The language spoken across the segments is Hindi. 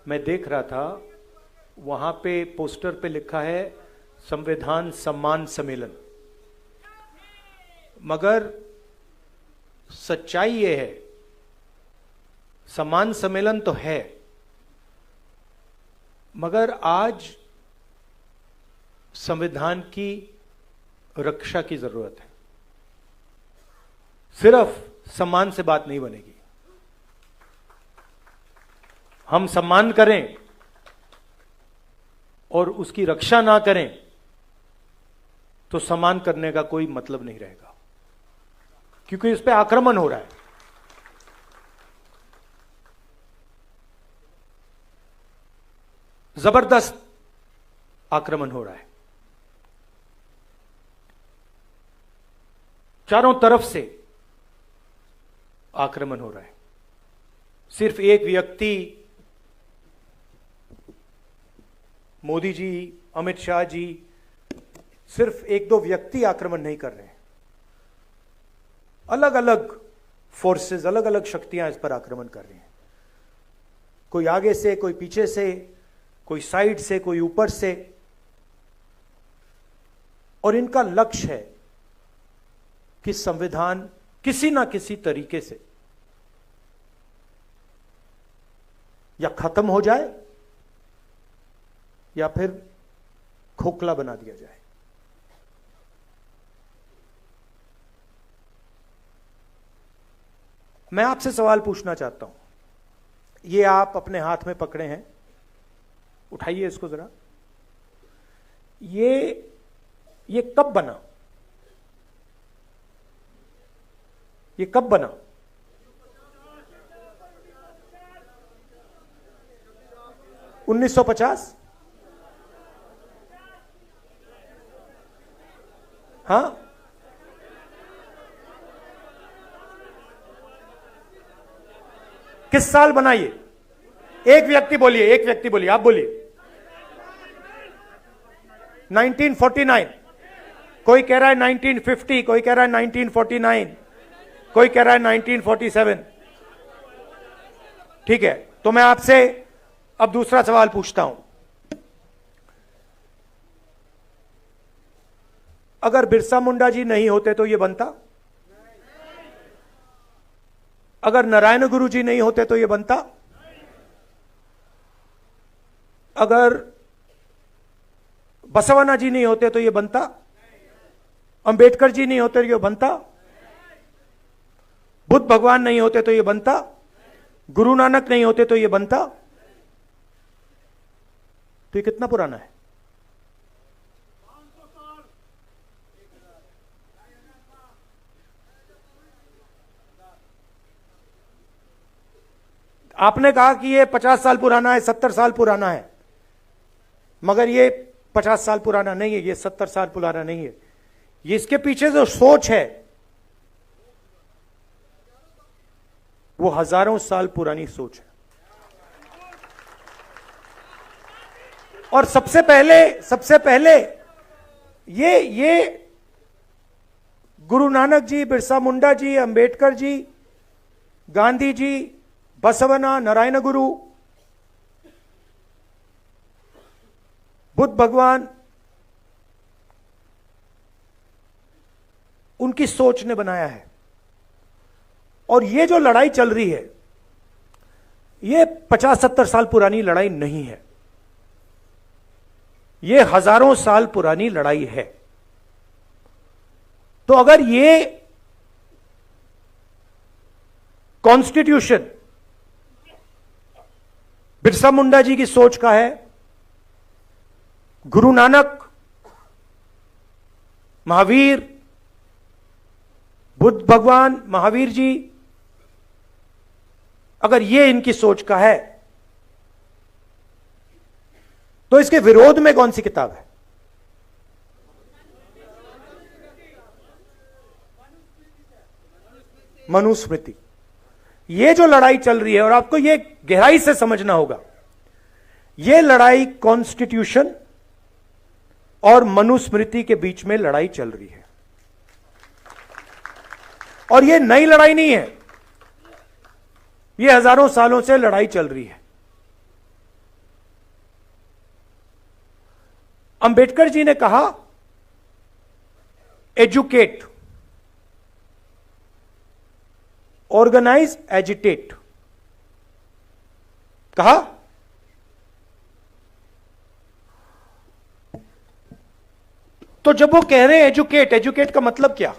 मैं देख रहा था, वहां पे पोस्टर पे लिखा है संविधान सम्मान सम्मेलन, मगर सच्चाई ये है, सम्मान सम्मेलन तो है, मगर आज संविधान की रक्षा की जरूरत है। सिर्फ सम्मान से बात नहीं बनेगी। हम सम्मान करें और उसकी रक्षा ना करें तो सम्मान करने का कोई मतलब नहीं रहेगा, क्योंकि इस पे आक्रमण हो रहा है। जबरदस्त आक्रमण हो रहा है, चारों तरफ से आक्रमण हो रहा है। सिर्फ एक व्यक्ति, मोदी जी, अमित शाह जी, सिर्फ एक दो व्यक्ति आक्रमण नहीं कर रहे हैं, अलग अलग फोर्सेस, अलग अलग शक्तियां इस पर आक्रमण कर रही हैं। कोई आगे से, कोई पीछे से, कोई साइड से, कोई ऊपर से, और इनका लक्ष्य है कि संविधान किसी ना किसी तरीके से या खत्म हो जाए या फिर खोखला बना दिया जाए। मैं आपसे सवाल पूछना चाहता हूं, ये आप अपने हाथ में पकड़े हैं, उठाइए इसको जरा। ये कब बना? ये कब बना? $1950? हाँ, किस साल बना ये? एक व्यक्ति बोलिए, एक व्यक्ति बोलिए, आप बोलिए। 1949, कोई कह रहा है 1950, कोई कह रहा है 1949, कोई कह रहा है 1947। ठीक है, तो मैं आपसे अब दूसरा सवाल पूछता हूं। अगर बिरसा मुंडा जी नहीं होते तो ये बनता? अगर नारायण गुरु जी नहीं होते तो ये बनता? अगर बसवण्णा जी नहीं होते तो ये बनता? अंबेडकर जी नहीं होते तो ये बनता? बुद्ध भगवान नहीं होते तो ये बनता? गुरु नानक नहीं होते तो ये बनता? तो ये कितना पुराना है? आपने कहा कि ये 50 साल पुराना है, 70 साल पुराना है, मगर ये 50 साल पुराना नहीं है, ये 70 साल पुराना नहीं है। ये इसके पीछे जो सोच है वो हजारों साल पुरानी सोच है। और सबसे पहले ये गुरु नानक जी, बिरसा मुंडा जी, अंबेडकर जी, गांधी जी, बसवण्णा, नारायण गुरु, बुद्ध भगवान, उनकी सोच ने बनाया है। और ये जो लड़ाई चल रही है, ये 50-70 साल पुरानी लड़ाई नहीं है, ये हजारों साल पुरानी लड़ाई है। तो अगर ये कॉन्स्टिट्यूशन बिरसा मुंडा जी की सोच का है, गुरु नानक, महावीर, बुद्ध भगवान, महावीर जी, अगर ये इनकी सोच का है, तो इसके विरोध में कौन सी किताब है? मनुस्मृति। ये जो लड़ाई चल रही है, और आपको ये गहराई से समझना होगा, ये लड़ाई कॉन्स्टिट्यूशन और मनुस्मृति के बीच में लड़ाई चल रही है। और ये नई लड़ाई नहीं है, ये हजारों सालों से लड़ाई चल रही है। अंबेडकर जी ने कहा एजुकेट, ऑर्गेनाइज, एजिटेट, कहा। तो जब वो कह रहे हैं एजुकेट, एजुकेट का मतलब क्या?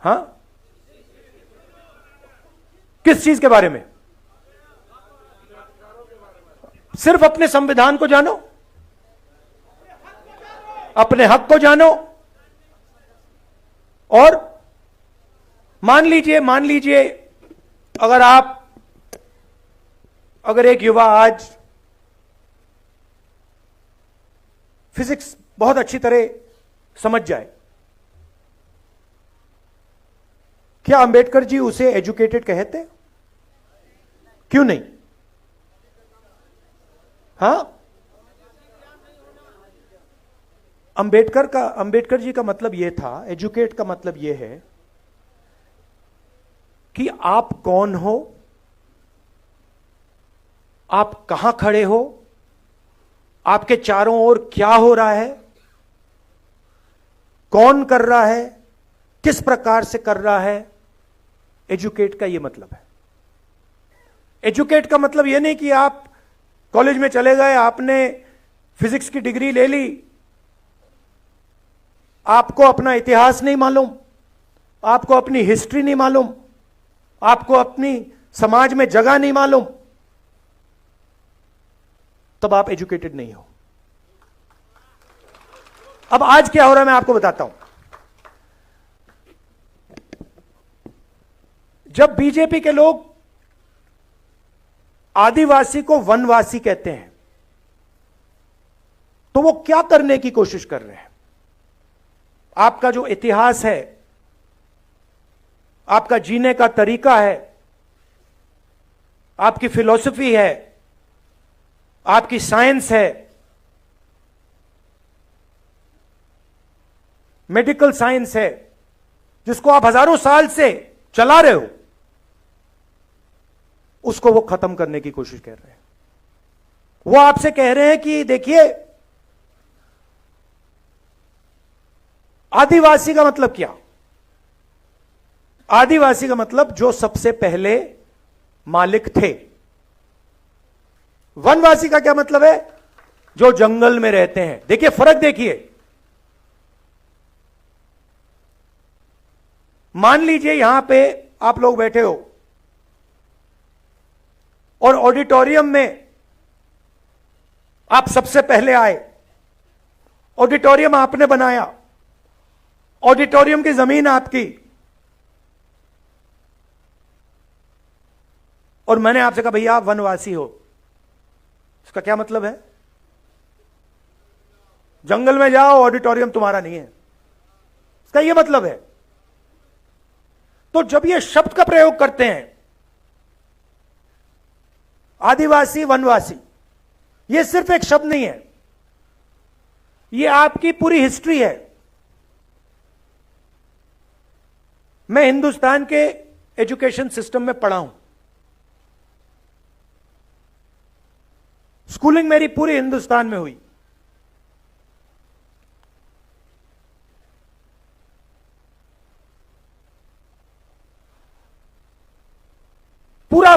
हां, किस चीज के बारे में? सिर्फ अपने संविधान को जानो, अपने हक को जानो, और मान लीजिए अगर एक युवा आज फिजिक्स बहुत अच्छी तरह समझ जाए, क्या अंबेडकर जी उसे एजुकेटेड कहते? क्यों नहीं? हां, अंबेडकर जी का मतलब यह था, एजुकेट का मतलब यह है कि आप कौन हो, आप कहां खड़े हो, आपके चारों ओर क्या हो रहा है, कौन कर रहा है, किस प्रकार से कर रहा है। एजुकेट का यह मतलब है। एजुकेट का मतलब यह नहीं कि आप कॉलेज में चले गए, आपने फिजिक्स की डिग्री ले ली, आपको अपना इतिहास नहीं मालूम, आपको अपनी हिस्ट्री नहीं मालूम, आपको अपनी समाज में जगह नहीं मालूम, तब आप एजुकेटेड नहीं हो। अब आज क्या हो रहा है मैं आपको बताता हूं। जब बीजेपी के लोग आदिवासी को वनवासी कहते हैं, तो वो क्या करने की कोशिश कर रहे हैं? आपका जो इतिहास है, आपका जीने का तरीका है, आपकी फिलॉसफी है, आपकी साइंस है, मेडिकल साइंस है, जिसको आप हजारों साल से चला रहे हो, उसको वो खत्म करने की कोशिश कर रहे हैं। वो आपसे कह रहे हैं कि देखिए, आदिवासी का मतलब क्या? आदिवासी का मतलब जो सबसे पहले मालिक थे। वनवासी का क्या मतलब है? जो जंगल में रहते हैं। देखिए फर्क, देखिए, मान लीजिए यहां पे आप लोग बैठे हो और ऑडिटोरियम में आप सबसे पहले आए, ऑडिटोरियम आपने बनाया, ऑडिटोरियम की जमीन आपकी, और मैंने आपसे कहा भैया आप वनवासी हो। इसका क्या मतलब है? जंगल में जाओ, ऑडिटोरियम तुम्हारा नहीं है, इसका यह मतलब है। तो जब ये शब्द का प्रयोग करते हैं आदिवासी वनवासी, यह सिर्फ एक शब्द नहीं है, यह आपकी पूरी हिस्ट्री है। मैं हिंदुस्तान के एजुकेशन सिस्टम में पढ़ा हूं, स्कूलिंग मेरी पूरी हिंदुस्तान में हुई। पूरा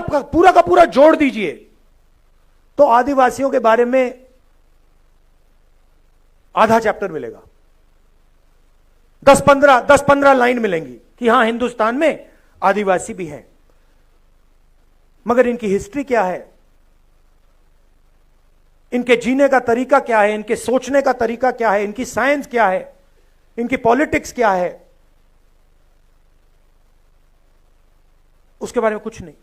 का पूरा जोड़ दीजिए तो आदिवासियों के बारे में आधा चैप्टर मिलेगा, 10-15 लाइन मिलेंगी कि हां हिंदुस्तान में आदिवासी भी हैं, मगर इनकी हिस्ट्री क्या है, इनके जीने का तरीका क्या है, इनके सोचने का तरीका क्या है, इनकी साइंस क्या है, इनकी पॉलिटिक्स क्या है, उसके बारे में कुछ नहीं।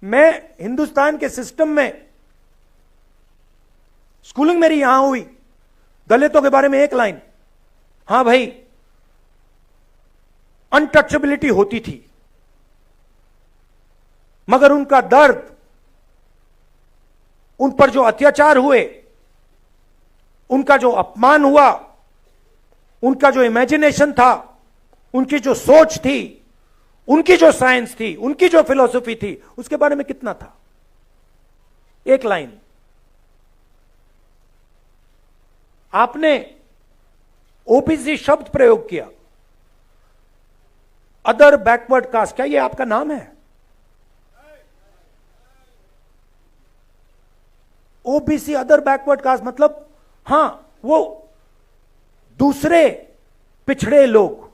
मैं हिंदुस्तान के सिस्टम में, स्कूलिंग मेरी यहां हुई, दलितों के बारे में एक लाइन, हां भाई अनटचेबिलिटी होती थी, मगर उनका दर्द, उन पर जो अत्याचार हुए, उनका जो अपमान हुआ, उनका जो इमेजिनेशन था, उनकी जो सोच थी, उनकी जो साइंस थी, उनकी जो फिलॉसफी थी, उसके बारे में कितना था? एक लाइन। आपने ओबीसी शब्द प्रयोग किया, अदर बैकवर्ड कास्ट, क्या ये आपका नाम है? ओबीसी अदर बैकवर्ड कास्ट मतलब हां, वो दूसरे पिछड़े लोग।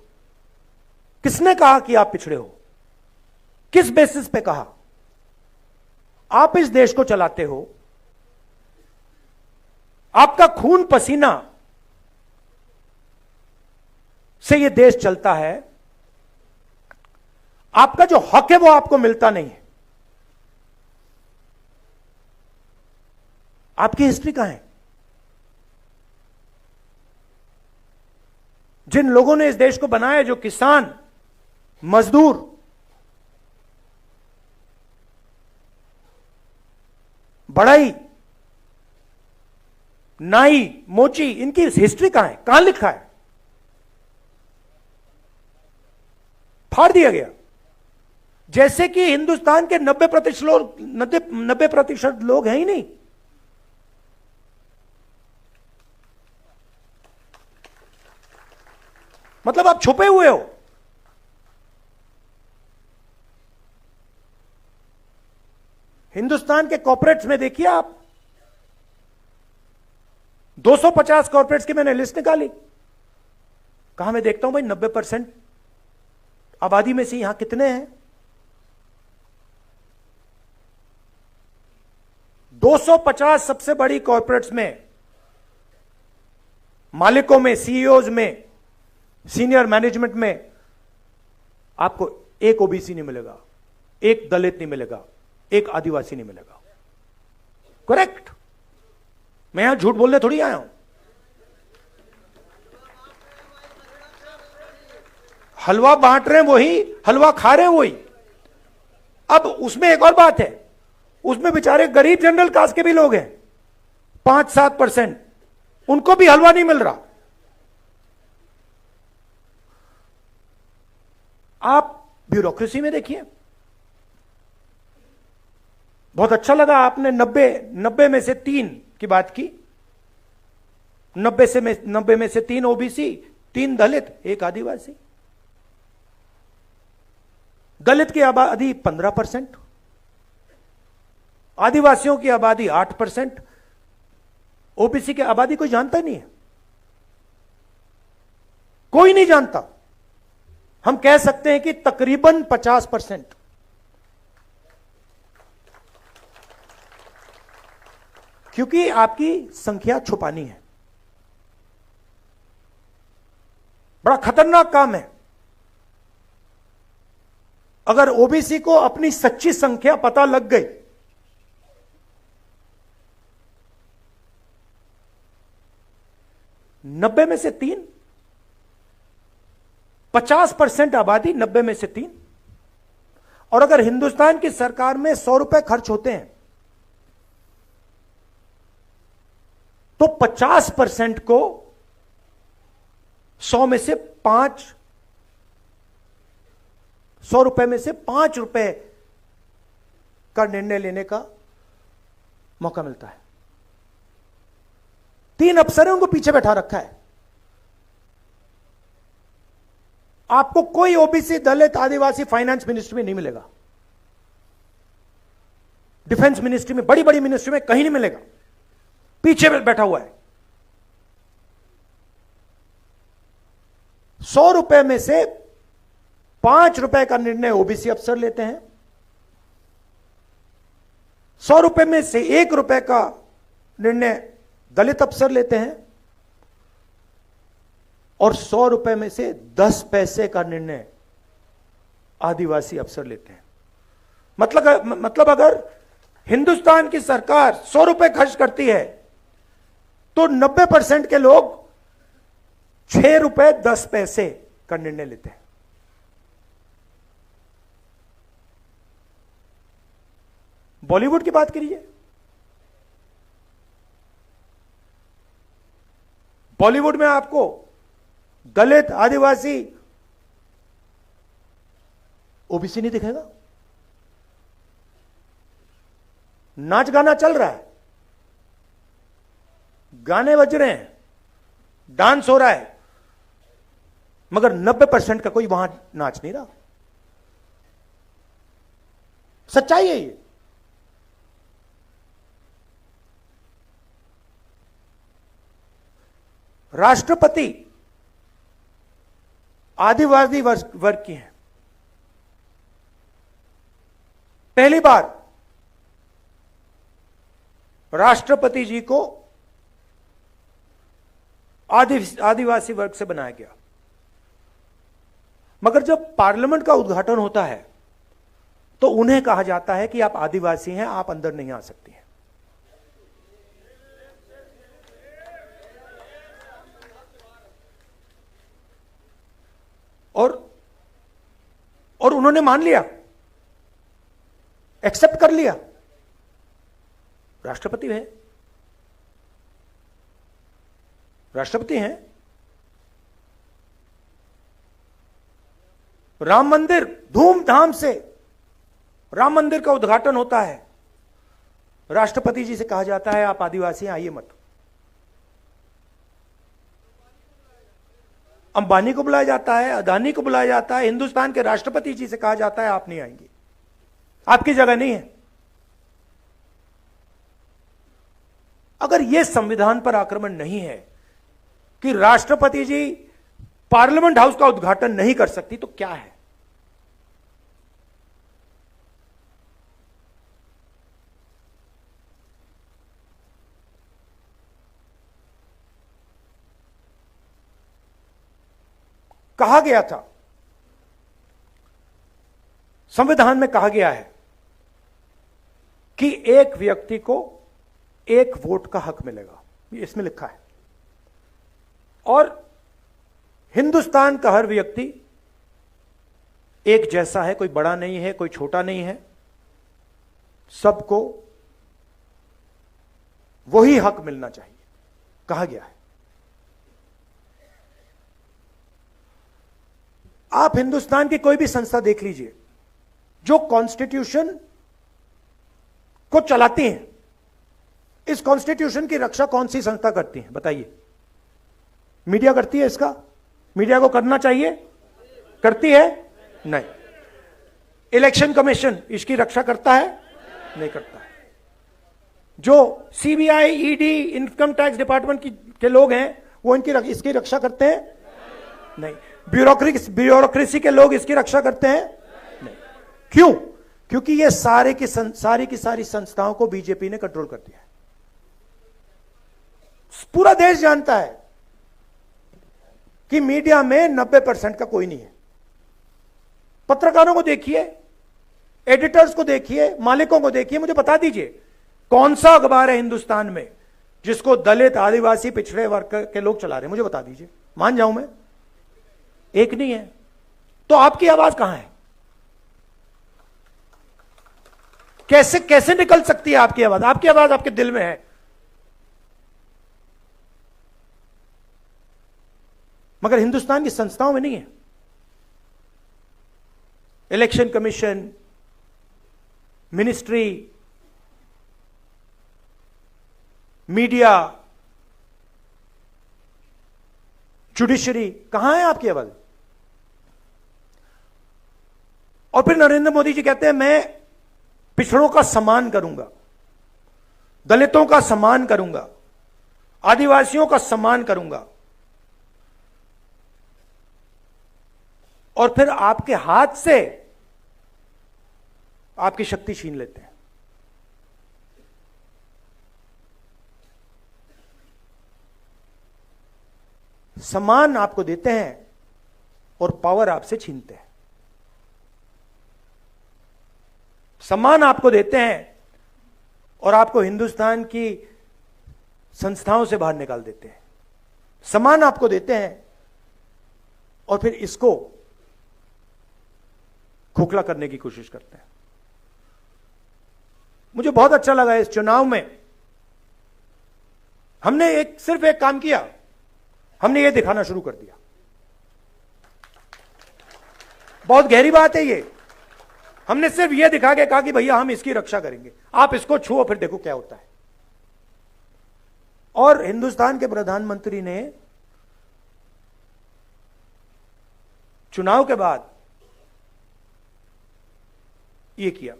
किसने कहा कि आप पिछड़े हो? किस बेसिस पे कहा? आप इस देश को चलाते हो, आपका खून पसीना से यह देश चलता है, आपका जो हक है वो आपको मिलता नहीं है। आपकी हिस्ट्री कहां है? जिन लोगों ने इस देश को बनाया, जो किसान, मजदूर, बढ़ई, नाई, मोची, इनकी हिस्ट्री कहां है? कहां लिखा है? फाड़ दिया गया। जैसे कि हिंदुस्तान के 90% लोग हैं ही नहीं। मतलब आप छुपे हुए हो। हिंदुस्तान के कॉर्पोरेट्स में देखिए आप, 250 कॉर्पोरेट्स की मैंने लिस्ट निकाली। कहां मैं देखता हूं भाई 90% आबादी में से यहां कितने हैं? 250 सबसे बड़ी कॉर्पोरेट्स में, मालिकों में, सीईओज में, सीनियर मैनेजमेंट में आपको एक ओबीसी नहीं मिलेगा, एक दलित नहीं मिलेगा, एक आदिवासी नहीं मिलेगा। करेक्ट? मैं यहां झूठ बोलने थोड़ी आया हूं। हलवा बांट रहे हैं वही, हलवा खा रहे हैं वही। अब उसमें एक और बात है, उसमें बेचारे गरीब जनरल कास्ट के भी लोग हैं, 5-7%, उनको भी हलवा नहीं मिल रहा। आप ब्यूरोक्रेसी में देखिए। बहुत अच्छा लगा आपने 90 में से 3 की बात की। 90 में से 3 ओबीसी, 3 दलित, 1 आदिवासी। दलित की आबादी 15%, आदिवासियों की आबादी 8%, ओबीसी की आबादी कोई जानता नहीं है, कोई नहीं जानता। हम कह सकते हैं कि तकरीबन 50%। क्योंकि आपकी संख्या छुपानी है। बड़ा खतरनाक काम है। अगर ओबीसी को अपनी सच्ची संख्या पता लग गई, नब्बे में से 3, 50% आबादी, 90 में से 3। और अगर हिंदुस्तान की सरकार में 100 रुपए खर्च होते हैं तो 50% को 100 में से 100 रुपए में से 5 रुपए का निर्णय लेने का मौका मिलता है। 3 अफसरों को पीछे बैठा रखा है। आपको कोई ओबीसी, दलित, आदिवासी फाइनेंस मिनिस्ट्री में नहीं मिलेगा, डिफेंस मिनिस्ट्री में, बड़ी बड़ी मिनिस्ट्री में कहीं नहीं मिलेगा। पीछे बैठा हुआ है। 100 रुपए में से 5 रुपए का निर्णय ओबीसी अफसर लेते हैं, 100 रुपए में से 1 रुपए का निर्णय दलित अफसर लेते हैं, और 100 रुपए में से 10 पैसे का निर्णय आदिवासी अफसर लेते हैं। मतलब अगर हिंदुस्तान की सरकार 100 रुपए खर्च करती है तो 90% के लोग 6 रुपए 10 पैसे का निर्णय लेते हैं। बॉलीवुड की बात करिए। बॉलीवुड में आपको दलित, आदिवासी ओबीसी नहीं दिखेगा? नाच गाना चल रहा है, गाने बज रहे हैं, डांस हो रहा है, मगर 90% का कोई वहां नाच नहीं रहा। सच्चाई है ये। राष्ट्रपति आदिवासी वर्ग की हैं। पहली बार राष्ट्रपति जी को आदिवासी वर्ग से बनाया गया, मगर जब पार्लियामेंट का उद्घाटन होता है तो उन्हें कहा जाता है कि आप आदिवासी हैं, आप अंदर नहीं आ सकती हैं। और उन्होंने मान लिया, एक्सेप्ट कर लिया। राष्ट्रपति है, राष्ट्रपति हैं। राम मंदिर, धूमधाम से राम मंदिर का उद्घाटन होता है, राष्ट्रपति जी से कहा जाता है आप आदिवासी हैं, आइए मत। अंबानी को बुलाया जाता है, अदानी को बुलाया जाता है, हिंदुस्तान के राष्ट्रपति जी से कहा जाता है आप नहीं आएंगे, आपकी जगह नहीं है। अगर यह संविधान पर आक्रमण नहीं है कि राष्ट्रपति जी पार्लियामेंट हाउस का उद्घाटन नहीं कर सकती, तो क्या है? कहा गया था, संविधान में कहा गया है कि एक व्यक्ति को एक वोट का हक मिलेगा, इसमें लिखा है। और हिंदुस्तान का हर व्यक्ति एक जैसा है, कोई बड़ा नहीं है, कोई छोटा नहीं है, सबको वही हक मिलना चाहिए, कहा गया है। आप हिंदुस्तान की कोई भी संस्था देख लीजिए जो कॉन्स्टिट्यूशन को चलाती हैं, इस कॉन्स्टिट्यूशन की रक्षा कौन सी संस्था करती है बताइए? मीडिया करती है इसका? मीडिया को करना चाहिए, करती है? नहीं। इलेक्शन कमीशन इसकी रक्षा करता है? नहीं करता है। जो CBI, ED, income tax department के लोग हैं वो इसकी रक्षा करते हैं? नहीं। ब्यूरोक्रेसी के लोग इसकी रक्षा करते हैं? नहीं। क्यों? क्योंकि ये सारी की सारी संस्थाओं को बीजेपी ने कंट्रोल कर दिया है। पूरा देश जानता है कि मीडिया में 90% का कोई नहीं है। पत्रकारों को देखिए, एडिटर्स को देखिए, मालिकों को देखिए, मुझे बता दीजिए कौन सा अखबार है हिंदुस्तान में जिसको दलित, आदिवासी, पिछड़े वर्ग के लोग चला रहे हैं? मुझे बता दीजिए, मान जाऊं मैं, एक नहीं है। तो आपकी आवाज कहां है? कैसे निकल सकती है आपकी आवाज? आपकी आवाज आपके दिल में है, मगर हिंदुस्तान की संस्थाओं में नहीं है। Election commission, ministry, media, judiciary, कहां है आपकी आवाज? और फिर नरेंद्र मोदी जी कहते हैं मैं पिछड़ों का सम्मान करूंगा, दलितों का सम्मान करूंगा, आदिवासियों का सम्मान करूंगा, और फिर आपके हाथ से आपकी शक्ति छीन लेते हैं। सम्मान आपको देते हैं और पावर आपसे छीनते हैं। सम्मान आपको देते हैं और आपको हिंदुस्तान की संस्थाओं से बाहर निकाल देते हैं। सम्मान आपको देते हैं और फिर इसको खोखला करने की कोशिश करते हैं। मुझे बहुत अच्छा लगा इस चुनाव में हमने सिर्फ एक काम किया, हमने ये दिखाना शुरू कर दिया। बहुत गहरी बात है ये। हमने सिर्फ यह दिखा के कहा कि भैया हम इसकी रक्षा करेंगे, आप इसको छुओ फिर देखो क्या होता है। और हिंदुस्तान के प्रधानमंत्री ने चुनाव के बाद यह किया,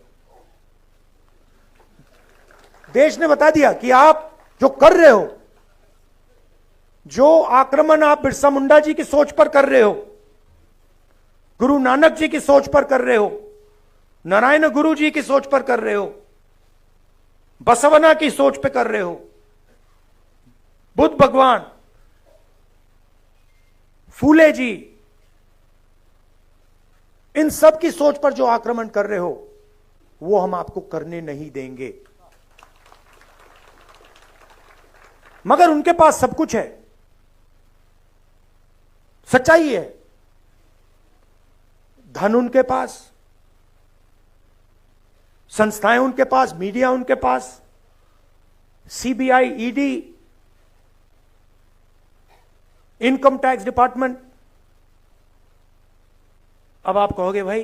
देश ने बता दिया कि आप जो कर रहे हो, जो आक्रमण आप बिरसा मुंडा जी की सोच पर कर रहे हो, गुरु नानक जी की सोच पर कर रहे हो, नारायण गुरु जी की सोच पर कर रहे हो, बसवना की सोच पर कर रहे हो, बुद्ध भगवान, फूले जी, इन सब की सोच पर जो आक्रमण कर रहे हो वो हम आपको करने नहीं देंगे। मगर उनके पास सब कुछ है, सच्चाई है, धन उनके पास, संस्थाएं उनके पास, मीडिया उनके पास, CBI, ED, income tax department. अब आप कहोगे भाई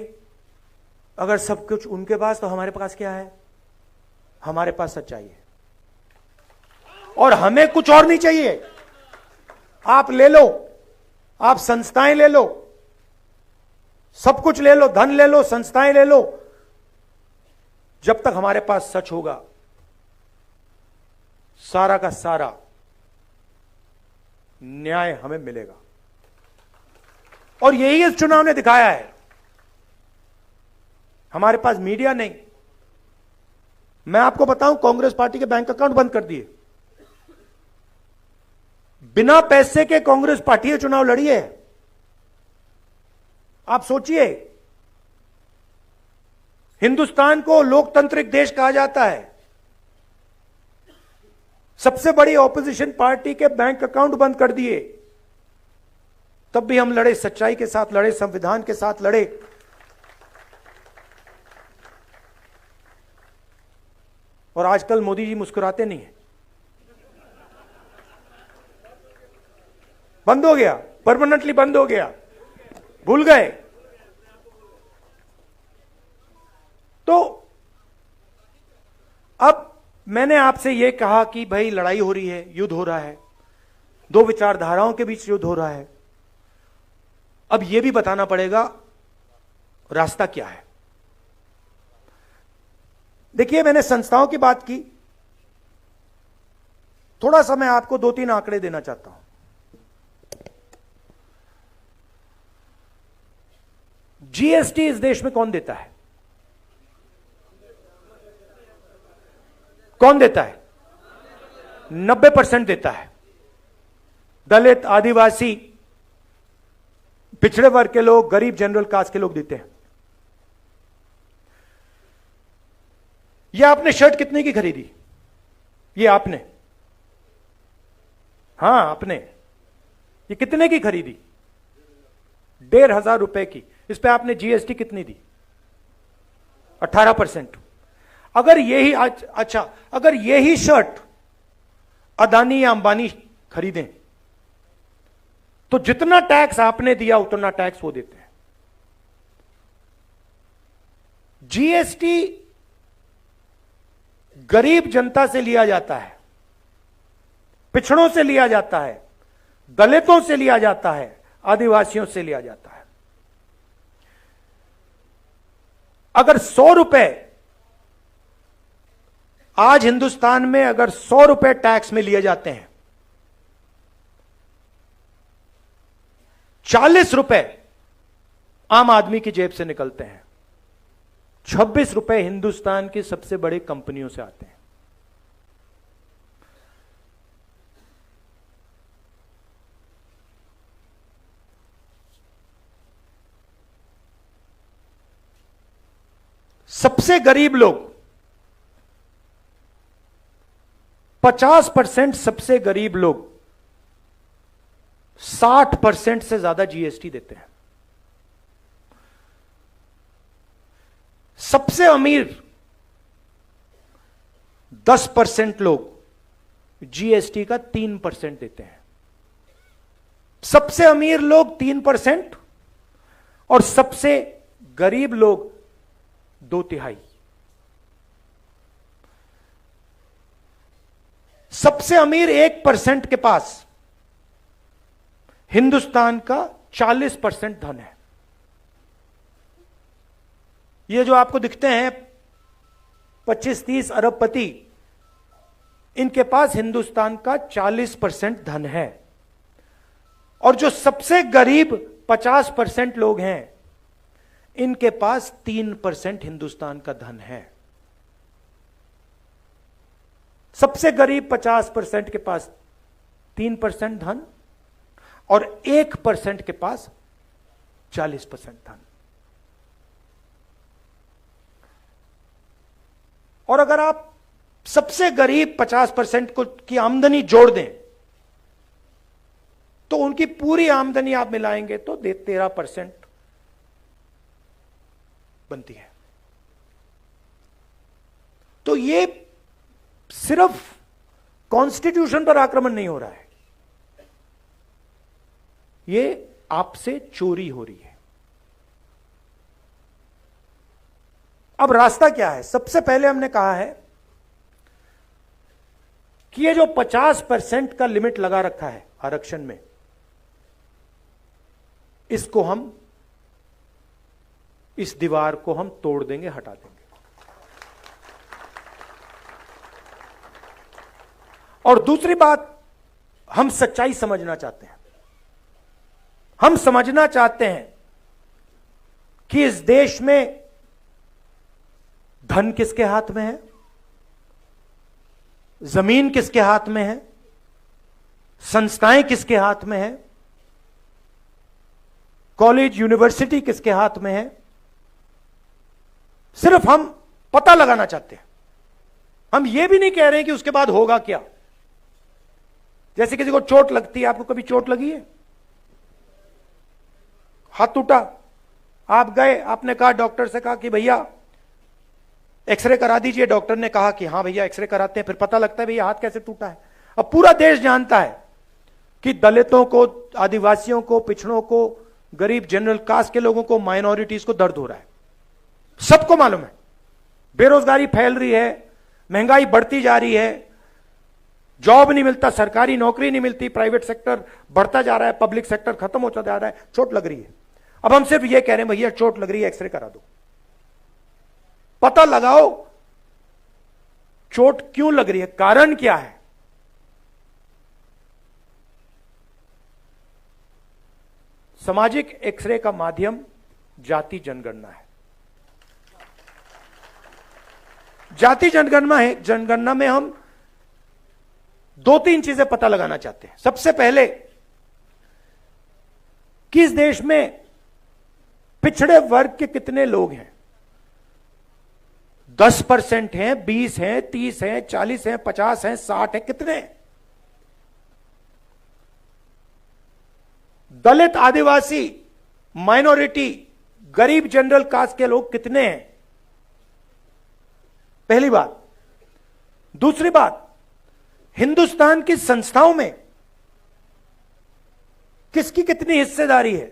अगर सब कुछ उनके पास तो हमारे पास क्या है? हमारे पास सच्चाई है और हमें कुछ और नहीं चाहिए। आप ले लो, आप संस्थाएं ले लो, सब कुछ ले लो, धन ले लो, संस्थाएं ले लो, जब तक हमारे पास सच होगा सारा का सारा न्याय हमें मिलेगा। और यही इस चुनाव ने दिखाया है। हमारे पास मीडिया नहीं। मैं आपको बताऊं, कांग्रेस पार्टी के बैंक अकाउंट बंद कर दिए। बिना पैसे के कांग्रेस पार्टी ये चुनाव लड़ी है। आप सोचिए, हिंदुस्तान को लोकतांत्रिक देश कहा जाता है, सबसे बड़ी ऑपोजिशन पार्टी के बैंक अकाउंट बंद कर दिए, तब भी हम लड़े, सच्चाई के साथ लड़े, संविधान के साथ लड़े। और आजकल मोदी जी मुस्कुराते नहीं हैं, बंद हो गया, परमानेंटली बंद हो गया, भूल गए। तो अब मैंने आपसे यह कहा कि भाई लड़ाई हो रही है, युद्ध हो रहा है, दो विचारधाराओं के बीच युद्ध हो रहा है। अब यह भी बताना पड़ेगा रास्ता क्या है। देखिए, मैंने संस्थाओं की बात की, थोड़ा सा मैं आपको 2-3 आंकड़े देना चाहता हूं। जीएसटी इस देश में कौन देता है? कौन देता है? 90% देता है। दलित, आदिवासी, पिछड़े वर्ग के लोग, गरीब, जनरल कास्ट के लोग देते हैं। यह आपने शर्ट कितने की खरीदी? ये आपने, हां आपने, ये कितने की खरीदी? 1,500 रुपए की। इस पे आपने जीएसटी कितनी दी? 18%। अगर यही अच्छा, अगर यही शर्ट अदानी या अंबानी खरीदें तो जितना टैक्स आपने दिया उतना टैक्स वो देते हैं। जीएसटी गरीब जनता से लिया जाता है, पिछड़ों से लिया जाता है, दलितों से लिया जाता है, आदिवासियों से लिया जाता है। अगर 100 रुपए आज हिंदुस्तान में, अगर 100 रुपए टैक्स में लिए जाते हैं, 40 रुपए आम आदमी की जेब से निकलते हैं, 26 रुपए हिंदुस्तान की सबसे बड़ी कंपनियों से आते हैं। सबसे गरीब लोग, 50% सबसे गरीब लोग 60% से ज्यादा जीएसटी देते हैं। सबसे अमीर 10% लोग जीएसटी का 3% देते हैं। सबसे अमीर लोग 3% और सबसे गरीब लोग 2/3। सबसे अमीर 1% के पास हिंदुस्तान का 40% धन है। ये जो आपको दिखते हैं 25-30 अरबपति, इनके पास हिंदुस्तान का 40% धन है। और जो सबसे गरीब 50% लोग हैं, इनके पास 3% हिंदुस्तान का धन है। सबसे गरीब 50% के पास 3% धन और 1% के पास 40% धन। और अगर आप सबसे गरीब 50% को की आमदनी जोड़ दें तो उनकी पूरी आमदनी आप मिलाएंगे तो 13% बनती है। तो ये सिर्फ कॉन्स्टिट्यूशन पर आक्रमण नहीं हो रहा है, ये आपसे चोरी हो रही है। अब रास्ता क्या है? सबसे पहले हमने कहा है कि ये जो 50% का लिमिट लगा रखा है आरक्षण में, इसको हम, इस दीवार को हम तोड़ देंगे, हटा देंगे। और दूसरी बात, हम सच्चाई समझना चाहते हैं। हम समझना चाहते हैं कि इस देश में धन किसके हाथ में है, जमीन किसके हाथ में है, संस्थाएं किसके हाथ में है, कॉलेज यूनिवर्सिटी किसके हाथ में है। सिर्फ हम पता लगाना चाहते हैं। हम यह भी नहीं कह रहे हैं कि उसके बाद होगा क्या। जैसे किसी को चोट लगती है, आपको कभी चोट लगी है? हाथ टूटा, आप गए, आपने कहा, डॉक्टर से कहा कि भैया एक्सरे करा दीजिए। डॉक्टर ने कहा कि हां भैया एक्सरे कराते हैं। फिर पता लगता है भैया हाथ कैसे टूटा है। अब पूरा देश जानता है कि दलितों को, आदिवासियों को, पिछड़ों को, गरीब जनरल कास्ट के लोगों को, माइनॉरिटीज को दर्द हो रहा है, सबको मालूम है। बेरोजगारी फैल रही है, महंगाई बढ़ती जा रही है, जॉब नहीं मिलता, सरकारी नौकरी नहीं मिलती, प्राइवेट सेक्टर बढ़ता जा रहा है, पब्लिक सेक्टर खत्म होता जा रहा है, चोट लग रही है। अब हम सिर्फ ये कह रहे हैं भैया चोट लग रही है, एक्सरे करा दो, पता लगाओ चोट क्यों लग रही है, कारण क्या है। सामाजिक एक्सरे का माध्यम जाति जनगणना है। जाति जनगणना में हम 2-3 चीजें पता लगाना चाहते हैं। सबसे पहले, किस देश में पिछड़े वर्ग के कितने लोग हैं? 10% हैं, 20 हैं, 30 हैं, 40 हैं, 50 हैं, 60 हैं, कितने? दलित, आदिवासी, माइनॉरिटी, गरीब जनरल कास्ट के लोग कितने हैं? पहली बात। दूसरी बात, हिंदुस्तान की संस्थाओं में किसकी कितनी हिस्सेदारी है?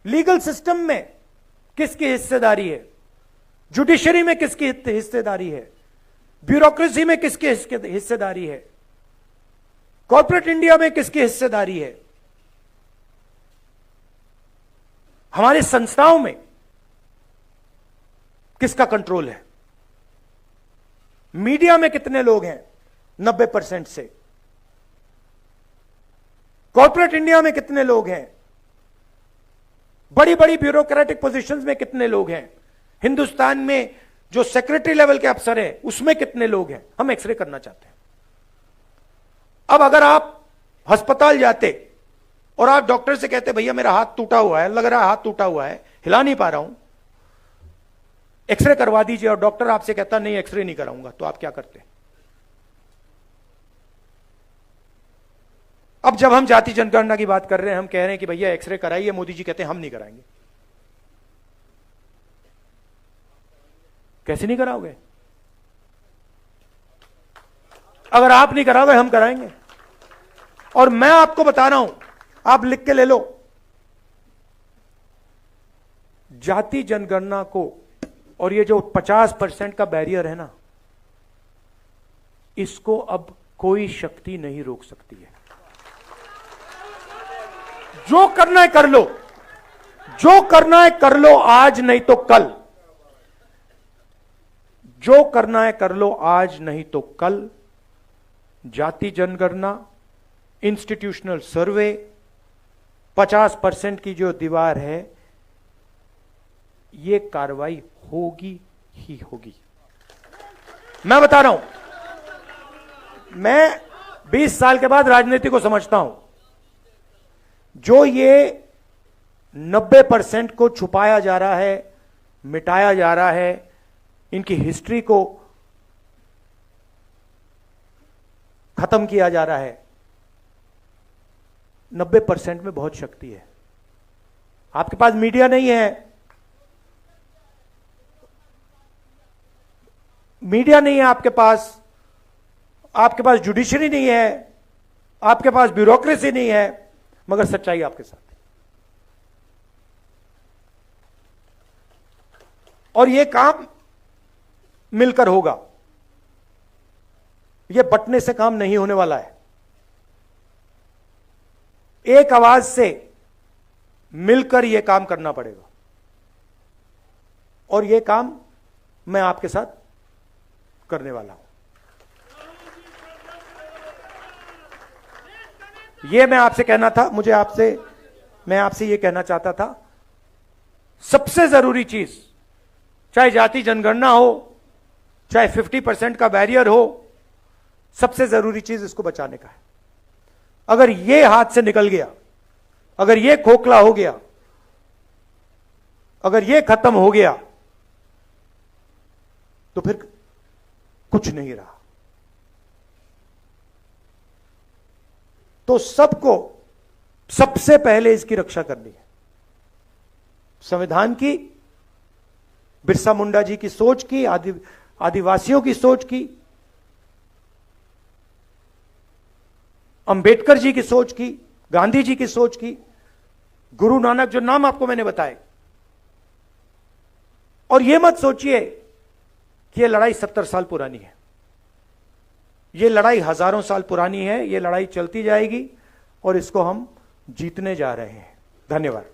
लीगल सिस्टम में किसकी हिस्सेदारी है? जुडिशरी में किसकी हिस्सेदारी है? ब्यूरोक्रेसी में किसकी हिस्सेदारी है? कॉर्पोरेट इंडिया में किसकी हिस्सेदारी है? हमारी संस्थाओं में किसका कंट्रोल है? मीडिया में कितने लोग हैं? 90% से। कॉर्पोरेट इंडिया में कितने लोग हैं? बड़ी बड़ी ब्यूरोक्रेटिक पोजीशंस में कितने लोग हैं? हिंदुस्तान में जो सेक्रेटरी लेवल के अफसर हैं उसमें कितने लोग हैं? हम एक्सरे करना चाहते हैं। अब अगर आप अस्पताल जाते और आप डॉक्टर से कहते भैया मेरा हाथ टूटा हुआ है, लग रहा है हाथ टूटा हुआ है, हिला नहीं पा रहा हूं, एक्सरे करवा दीजिए, और डॉक्टर आपसे कहता नहीं एक्सरे नहीं कराऊंगा, तो आप क्या करते? अब जब हम जाति जनगणना की बात कर रहे हैं, हम कह रहे हैं कि भैया एक्सरे कराइए, मोदी जी कहते हैं हम नहीं कराएंगे। कैसे नहीं कराओगे? अगर आप नहीं कराओगे हम कराएंगे। और मैं आपको बता रहा हूं, आप लिख के ले लो, जाति जनगणना को और ये जो 50% का बैरियर है ना, इसको अब कोई शक्ति नहीं रोक सकती है। जो करना है कर लो, जो करना है कर लो, आज नहीं तो कल। जो करना है कर लो, आज नहीं तो कल। जाति जनगणना, इंस्टीट्यूशनल सर्वे, 50% की जो दीवार है, ये कार्रवाई होगी ही होगी। मैं बता रहा हूं, मैं 20 साल के बाद राजनीति को समझता हूं। जो ये 90% को छुपाया जा रहा है, मिटाया जा रहा है, इनकी हिस्ट्री को खत्म किया जा रहा है, 90% में बहुत शक्ति है। आपके पास मीडिया नहीं है, मीडिया नहीं है आपके पास जुडिशरी नहीं है, आपके पास ब्यूरोक्रेसी नहीं है, मगर सच्चाई आपके साथ है। और यह काम मिलकर होगा, यह बंटने से काम नहीं होने वाला है। एक आवाज से मिलकर यह काम करना पड़ेगा, और यह काम मैं आपके साथ करने वाला हूं। यह मैं आपसे कहना था, मैं आपसे यह कहना चाहता था, सबसे जरूरी चीज, चाहे जाति जनगणना हो, चाहे 50% का बैरियर हो, सबसे जरूरी चीज इसको बचाने का है। अगर यह हाथ से निकल गया, अगर यह खोखला हो गया, अगर यह खत्म हो गया, तो फिर कुछ नहीं रहा। तो सबको सबसे पहले इसकी रक्षा करनी है। संविधान की, बिरसा मुंडा जी की सोच की, आदिवासियों की सोच की, अंबेडकर जी की सोच की, गांधी जी की सोच की, गुरु नानक, जो नाम आपको मैंने बताए। और यह मत सोचिए कि यह लड़ाई 70 साल पुरानी है। यह लड़ाई हजारों साल पुरानी है। यह लड़ाई चलती जाएगी और इसको हम जीतने जा रहे हैं। धन्यवाद।